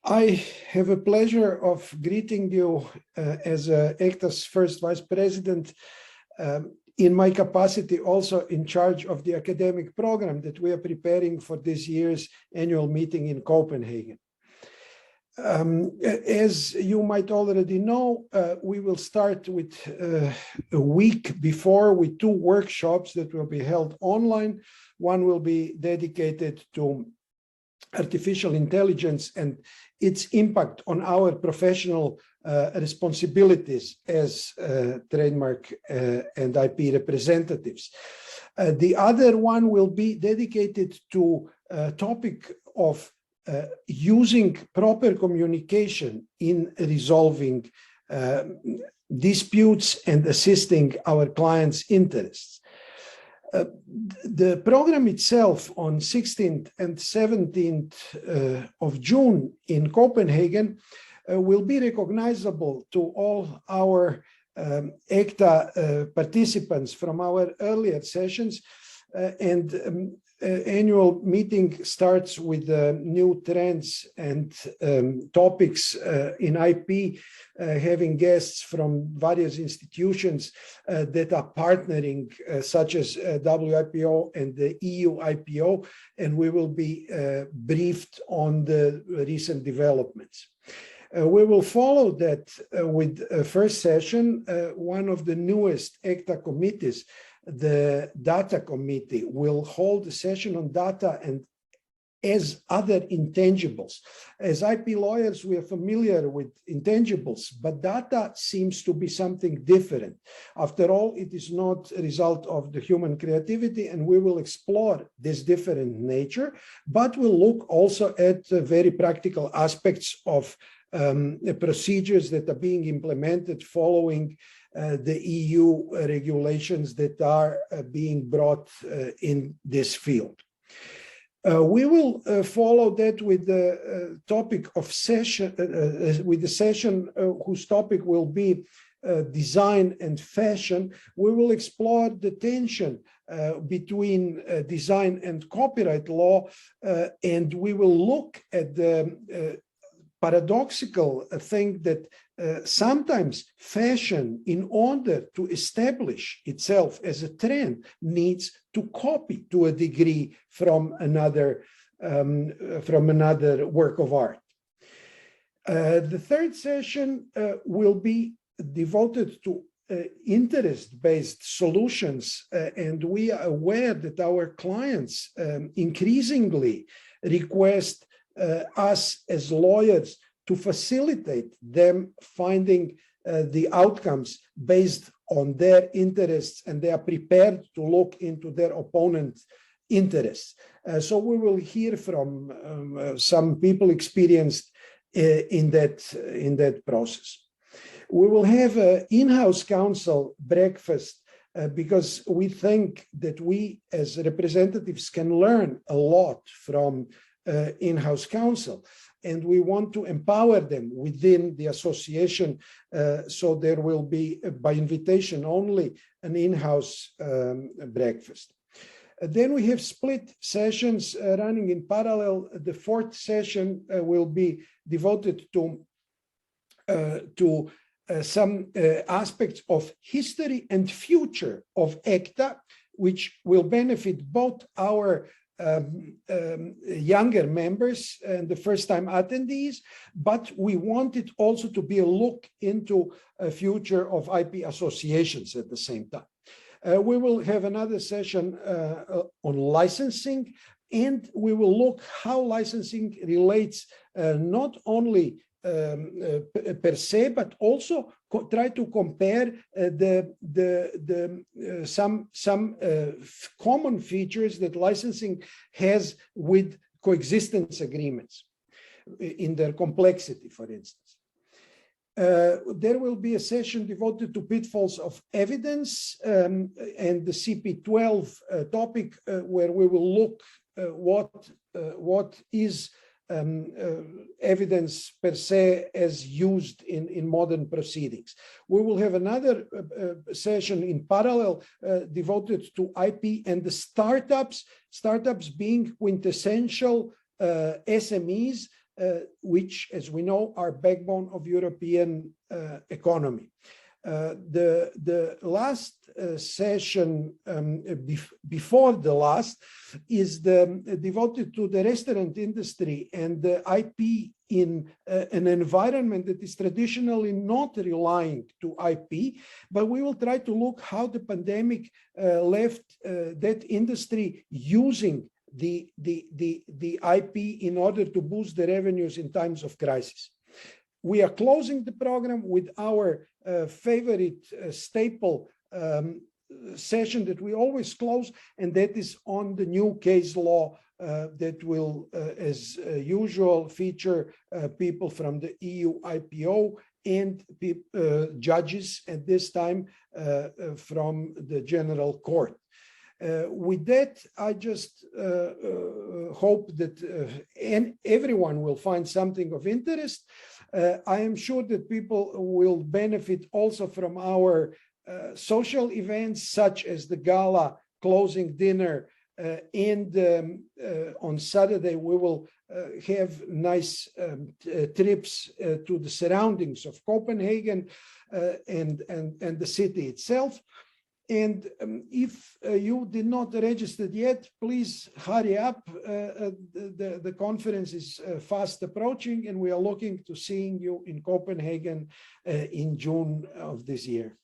I have a pleasure of greeting you as ECTA's first vice-president in my capacity also in charge of the academic program that we are preparing for this year's annual meeting in Copenhagen. As you might already know, we will start with a week before with two workshops that will be held online. One will be dedicated to artificial intelligence and its impact on our professional responsibilities as trademark and IP representatives. The other one will be dedicated to a topic of using proper communication in resolving disputes and assisting our clients' interests. The program itself on 16th and 17th of June in Copenhagen will be recognizable to all our ECTA participants from our earlier sessions, and annual meeting starts with new trends and topics in IP, having guests from various institutions that are partnering, such as WIPO and the EUIPO, and we will be briefed on the recent developments. We will follow that with a first session. One of the newest ECTA committees, the data committee, will hold a session on data and as other intangibles. As IP lawyers, we are familiar with intangibles, but data seems to be something different. After all, it is not a result of the human creativity, and we will explore this different nature, but we'll look also at very practical aspects of procedures that are being implemented following the EU regulations that are being brought in this field. We will follow that with the topic of session, with the session whose topic will be design and fashion. We will explore the tension between design and copyright law, and we will look at the paradoxical thing that sometimes fashion, in order to establish itself as a trend, needs to copy to a degree from another work of art. The third session will be devoted to interest-based solutions, and we are aware that our clients increasingly request us as lawyers to facilitate them finding the outcomes based on their interests, and they are prepared to look into their opponent's interests. So we will hear from some people experienced in that process. We will have an in-house counsel breakfast because we think that we as representatives can learn a lot from in-house counsel, and we want to empower them within the association, so there will be, by invitation only, an in-house breakfast. Then we have split sessions running in parallel. The fourth session will be devoted to some aspects of history and future of ECTA, which will benefit both our younger members and the first-time attendees, but we want it also to be a look into a future of IP associations at the same time. We will have another session on licensing, and we will look how licensing relates not only per se, but also try to compare some common features that licensing has with coexistence agreements in their complexity, for instance. There will be a session devoted to pitfalls of evidence and the CP12 topic, where we will look what is evidence per se as used in modern proceedings. We will have another session in parallel devoted to IP and the startups being quintessential SMEs which, as we know, are backbone of European economy. The last session before the last is devoted to the restaurant industry and the IP in an environment that is traditionally not relying to IP, but we will try to look how the pandemic left that industry using the IP in order to boost the revenues in times of crisis. We are closing the program with our favorite staple session that we always close, and that is on the new case law that will, as usual, feature people from the EUIPO and judges at this time from the General Court. With that, I just hope that everyone will find something of interest. I am sure that people will benefit also from our social events, such as the Gala closing dinner, and on Saturday we will have nice trips to the surroundings of Copenhagen and the city itself. And if you did not register yet, please hurry up. The conference is fast approaching, and we are looking to seeing you in Copenhagen in June of this year.